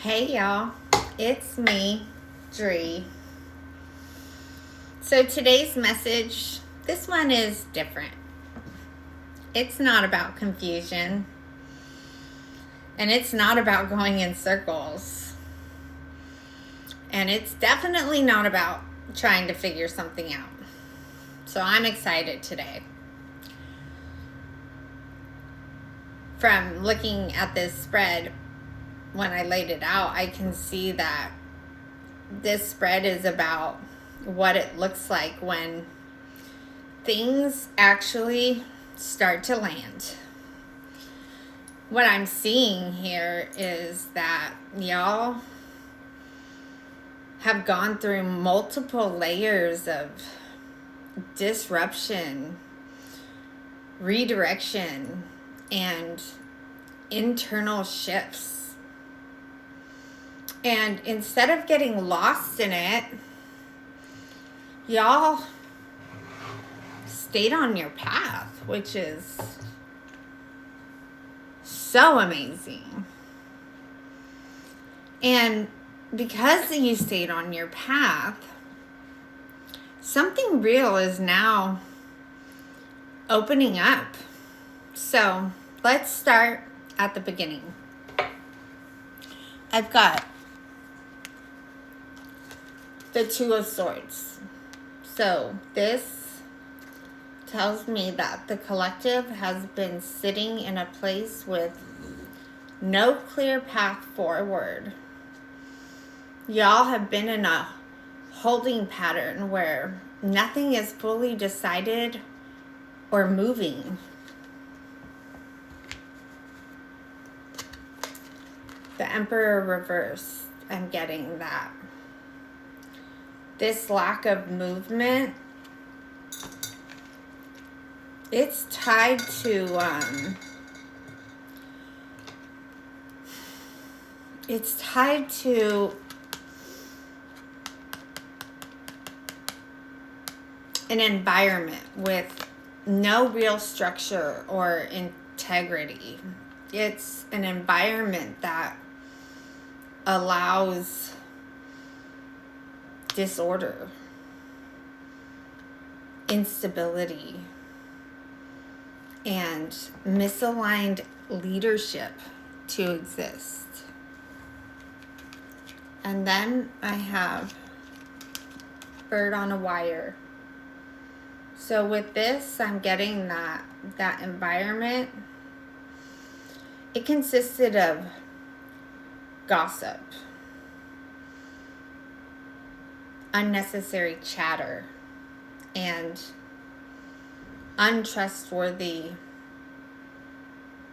Hey y'all, it's me, Dree. So today's message, this one is different. It's not about confusion, and it's not about going in circles, and it's definitely not about trying to figure something out. So I'm excited today. From looking at this spread, when I laid it out, I can see that this spread is about what it looks like when things actually start to land. What I'm seeing here is that y'all have gone through multiple layers of disruption, redirection, and internal shifts. And instead of getting lost in it, y'all stayed on your path, which is so amazing. And because you stayed on your path, something real is now opening up. So let's start at the beginning. I've got the Two of Swords. So this tells me that the collective has been sitting in a place with no clear path forward. Y'all have been in a holding pattern where nothing is fully decided or moving. The Emperor reversed, I'm getting that. This lack of movement, it's tied to an environment with no real structure or integrity. It's an environment that allows disorder, instability, and misaligned leadership to exist. And then I have Bird on a Wire. So with this, I'm getting that environment, it consisted of gossip, unnecessary chatter, and untrustworthy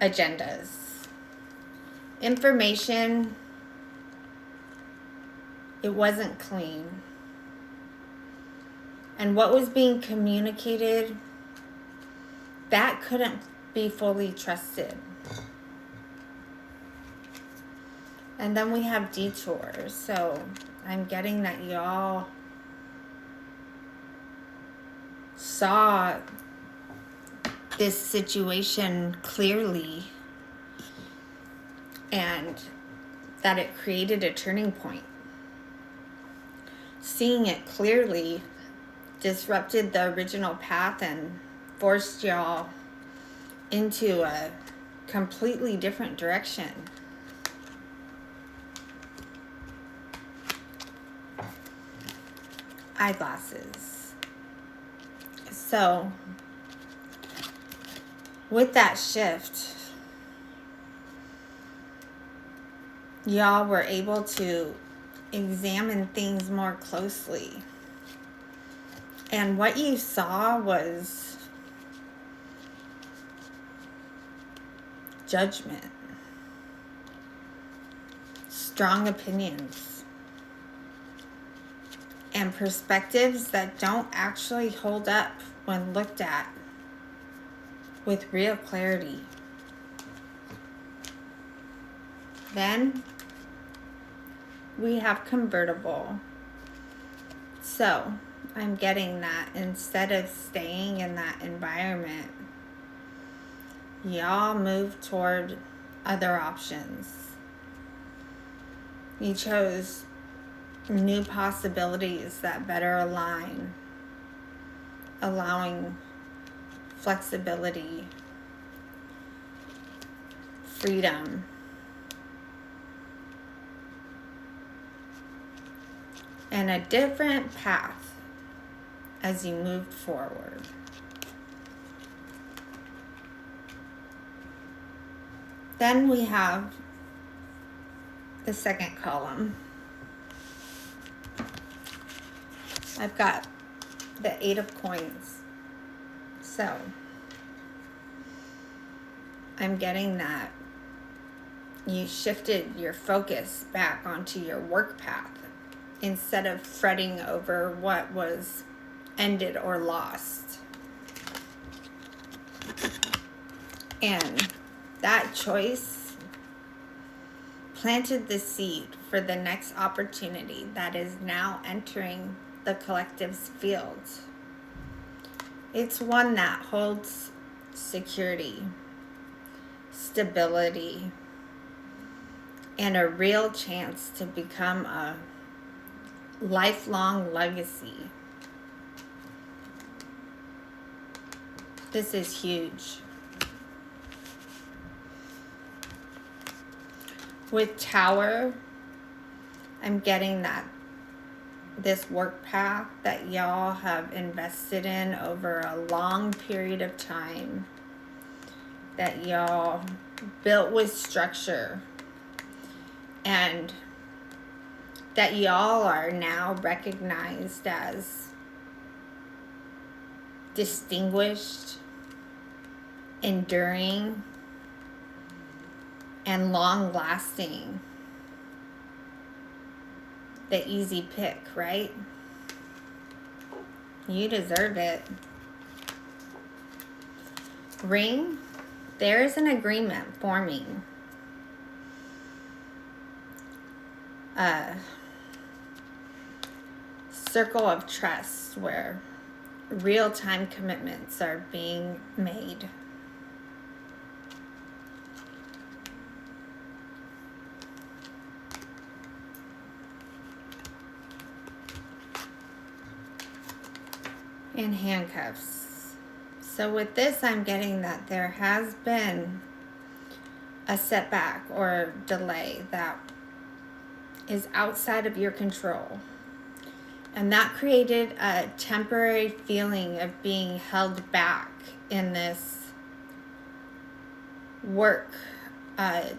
agendas. Information, it wasn't clean. And what was being communicated, that couldn't be fully trusted. And then we have detours. So I'm getting that y'all saw this situation clearly and that it created a turning point. Seeing it clearly disrupted the original path and forced y'all into a completely different direction. Eyeglasses. So with that shift, y'all were able to examine things more closely. And what you saw was judgment, strong opinions, and perspectives that don't actually hold up when looked at with real clarity. Then we have convertible. So I'm getting that instead of staying in that environment, y'all move toward other options. You chose new possibilities that better align, allowing flexibility, freedom, and a different path as you moved forward. Then we have the second column. I've got the 8 of coins. So I'm getting that you shifted your focus back onto your work path instead of fretting over what was ended or lost. And that choice planted the seed for the next opportunity that is now entering the collective's field. It's one that holds security, stability, and a real chance to become a lifelong legacy. This is huge. With Tower, I'm getting that this work path that y'all have invested in over a long period of time, that y'all built with structure, and that y'all are now recognized as distinguished, enduring, and long-lasting. The easy pick, right? You deserve it. Ring, there's an agreement forming. A circle of trust where real-time commitments are being made. In handcuffs. So with this, I'm getting that there has been a setback or delay that is outside of your control. And that created a temporary feeling of being held back in this work path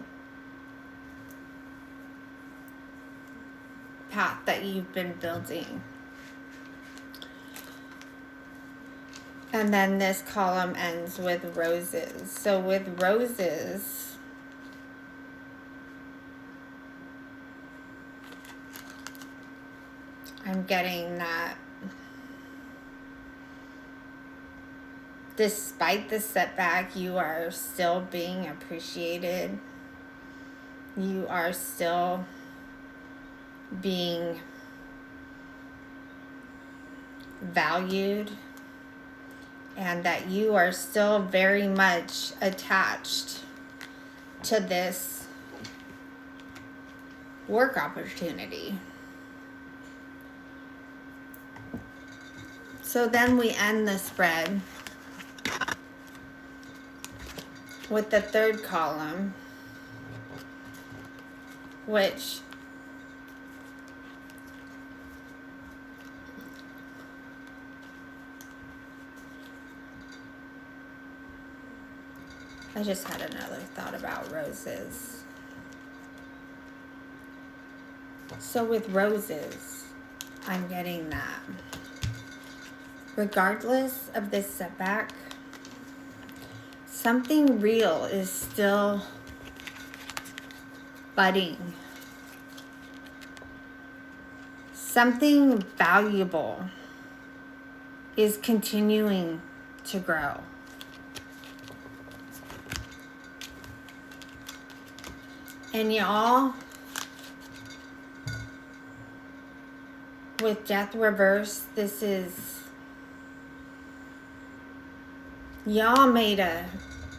that you've been building. And then this column ends with roses. So with roses, I'm getting that despite the setback, you are still being appreciated. You are still being valued. And that you are still very much attached to this work opportunity. So then we end the spread with the third column, which I just had another thought about roses. So with roses, I'm getting that regardless of this setback, something real is still budding. Something valuable is continuing to grow. And y'all, with death reverse, this is, y'all made a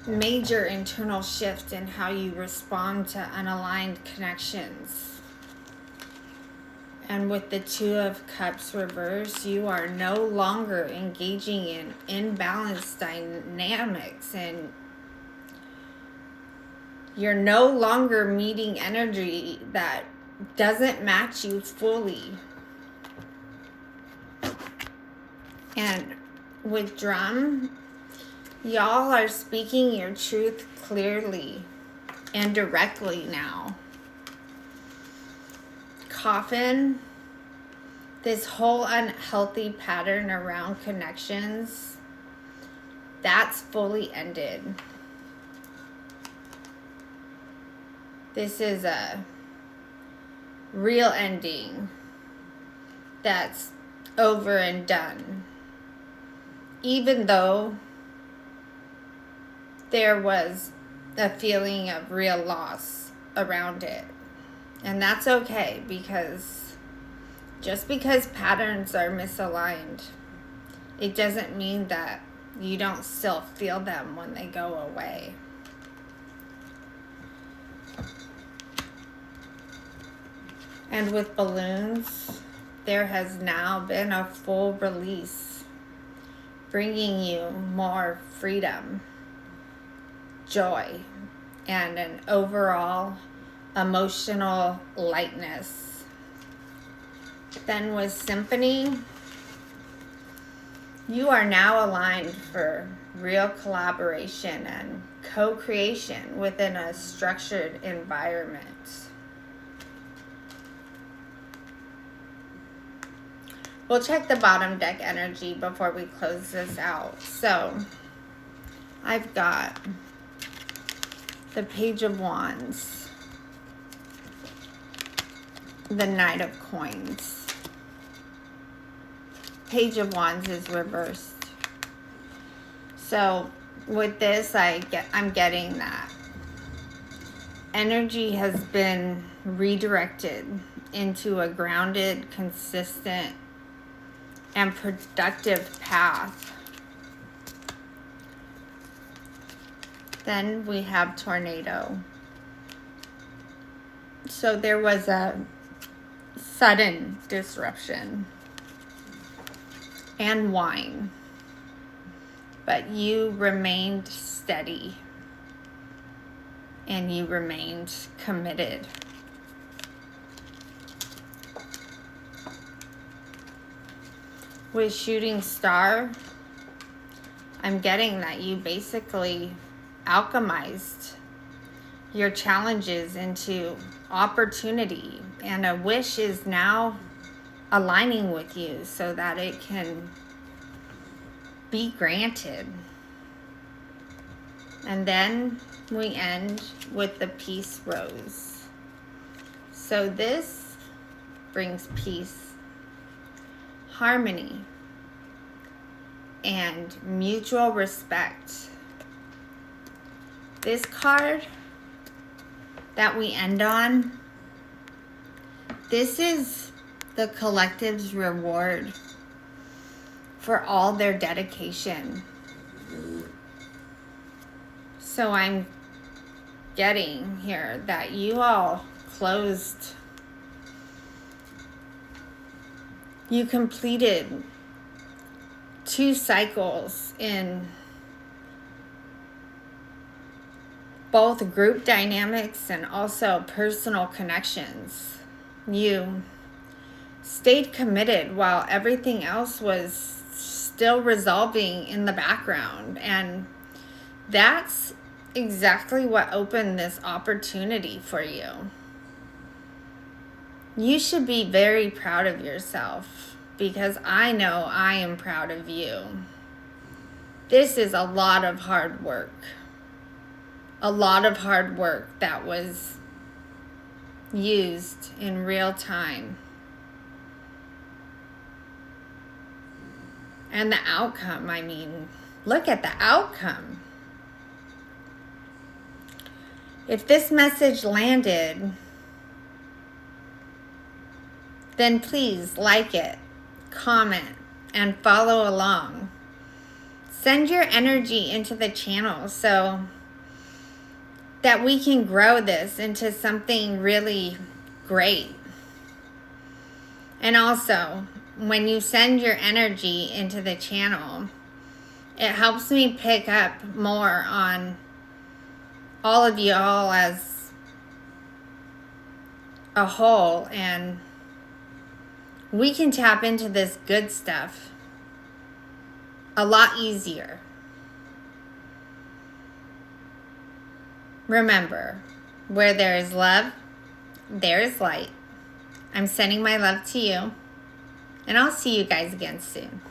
major internal shift in how you respond to unaligned connections. And with the Two of Cups reversed, you are no longer engaging in imbalanced dynamics, and you're no longer meeting energy that doesn't match you fully. And with Drum, y'all are speaking your truth clearly and directly now. Coffin, this whole unhealthy pattern around connections, that's fully ended. This is a real ending that's over and done. Even though there was a feeling of real loss around it. And that's okay, because just because patterns are misaligned, it doesn't mean that you don't still feel them when they go away. And with balloons, there has now been a full release, bringing you more freedom, joy, and an overall emotional lightness. Then with Symphony, you are now aligned for real collaboration and co-creation within a structured environment. We'll check the bottom deck energy before we close this out. So, I've got the Page of Wands, the Knight of Coins. Page of Wands is reversed. So, with this, I'm getting that energy has been redirected into a grounded, consistent, and productive path. Then we have Tornado. So there was a sudden disruption and wine, but you remained steady and you remained committed. With Shooting Star, I'm getting that you basically alchemized your challenges into opportunity, and a wish is now aligning with you so that it can be granted. And then we end with the Peace Rose. So this brings peace, harmony, and mutual respect. This card that we end on, this is the collective's reward for all their dedication. So I'm getting here that you all closed, you completed 2 cycles in both group dynamics and also personal connections. You stayed committed while everything else was still resolving in the background. And that's exactly what opened this opportunity for you. You should be very proud of yourself, because I know I am proud of you. This is a lot of hard work. A lot of hard work that was used in real time. And the outcome, I mean, look at the outcome. If this message landed, then please like it, comment, and follow along. Send your energy into the channel so that we can grow this into something really great. And also, when you send your energy into the channel, it helps me pick up more on all of y'all as a whole, and we can tap into this good stuff a lot easier. Remember, where there is love, there is light. I'm sending my love to you, and I'll see you guys again soon.